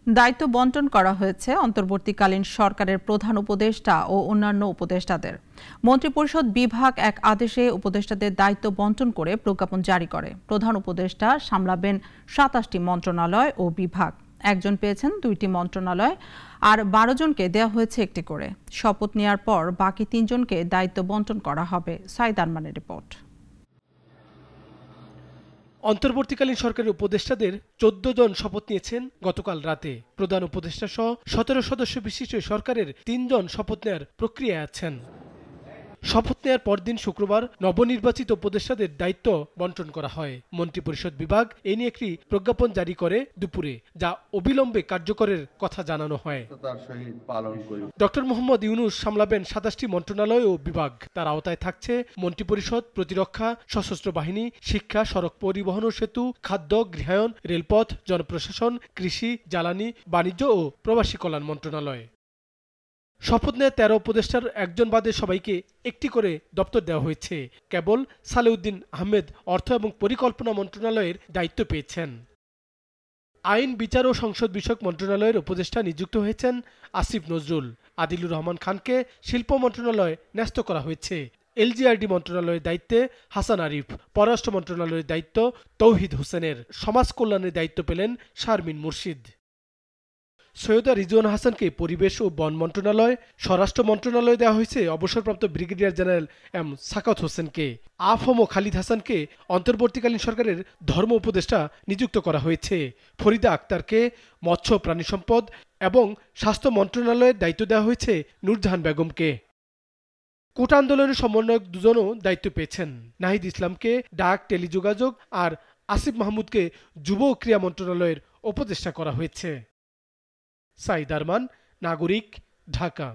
দায়িত্ব বণ্টন করা হয়েছে অন্তর্বর্তীকালীন সরকারের প্রধান উপদেষ্টা ও অন্যান্য উপদেষ্টাদের। মন্ত্রিপরিষদ বিভাগ এক আদেশে উপদেষ্টাদের দায়িত্ব বণ্টন করে প্রজ্ঞাপন জারি করে। প্রধান উপদেষ্টা সামলাবেন ২৭টি মন্ত্রণালয় ও বিভাগ। একজন পেয়েছেন ২টি মন্ত্রণালয়, আর ১২ জনকে দেওয়া হয়েছে একটি করে। শপথ নেওয়ার পর বাকি ৩ জনকে দায়িত্ব বণ্টন করা হবে। সাইদ আরমানের রিপোর্ট। অন্তর্বর্তীকালীন সরকারের উপদেষ্টাদের ১৪ জন শপথ নিয়েছেন গতকাল রাতে। প্রধান উপদেষ্টা সহ ১৭ সদস্য বিশিষ্ট সরকারের ৩ জন শপথ নেওয়ার প্রক্রিয়ায় আছেন। শপথ নেওয়ার পরদিন শুক্রবার নবনির্বাচিত উপদেষ্টাদের দায়িত্ব বণ্টন করা হয়। মন্ত্রিপরিষদ বিভাগ এ নিয়ে একটি প্রজ্ঞাপন জারি করে দুপুরে, যা অবিলম্বে কার্যকরের কথা জানানো হয়। ডক্টর মোহাম্মদ ইউনূস সামলাবেন ২৭টি মন্ত্রণালয় ও বিভাগ। তার আওতায় থাকছে মন্ত্রিপরিষদ, প্রতিরক্ষা, সশস্ত্র বাহিনী, শিক্ষা, সড়ক পরিবহন ও সেতু, খাদ্য, গৃহায়ন, রেলপথ, জনপ্রশাসন, কৃষি, জ্বালানি, বাণিজ্য ও প্রবাসী কল্যাণ মন্ত্রণালয়। শপথ নেয় ১৩ উপদেষ্টার একজন বাদে সবাইকে একটি করে দপ্তর দেওয়া হয়েছে। কেবল সালেউদ্দিন আহমেদ অর্থ এবং পরিকল্পনা মন্ত্রণালয়ের দায়িত্ব পেয়েছেন। আইন, বিচার ও সংসদ বিষয়ক মন্ত্রণালয়ের উপদেষ্টা নিযুক্ত হয়েছেন আসিফ নজরুল। আদিলুর রহমান খানকে শিল্প মন্ত্রণালয়ে ন্যস্ত করা হয়েছে। এলজিআরডি মন্ত্রণালয়ের দায়িত্বে হাসান আরিফ, পররাষ্ট্র মন্ত্রণালয়ের দায়িত্ব তৌহিদ হোসেনের, সমাজ কল্যাণের দায়িত্ব পেলেন শারমিন মুর্শিদ। সৈয়দা রিজওয়ান হাসানকে পরিবেশ ও বন মন্ত্রণালয়, স্বরাষ্ট্র মন্ত্রণালয়ে দেওয়া হয়েছে অবসরপ্রাপ্ত ব্রিগেডিয়ার জেনারেল এম সাকাত হোসেনকে। আফম ও খালিদ হাসানকে অন্তর্বর্তীকালীন সরকারের ধর্ম উপদেষ্টা নিযুক্ত করা হয়েছে। ফরিদা আক্তারকে মৎস্য প্রাণী সম্পদ এবং স্বাস্থ্য মন্ত্রণালয়ের দায়িত্ব দেওয়া হয়েছে নূরজাহান বেগমকে। কোটা আন্দোলনের সমন্বয়ক দুজনও দায়িত্ব পেয়েছেন। নাহিদ ইসলামকে ডাক, টেলিযোগাযোগ আর আসিফ মাহমুদকে যুব ও ক্রীড়া মন্ত্রণালয়ের উপদেষ্টা করা হয়েছে। সাইদ আরমান, নাগরিক, ঢাকা।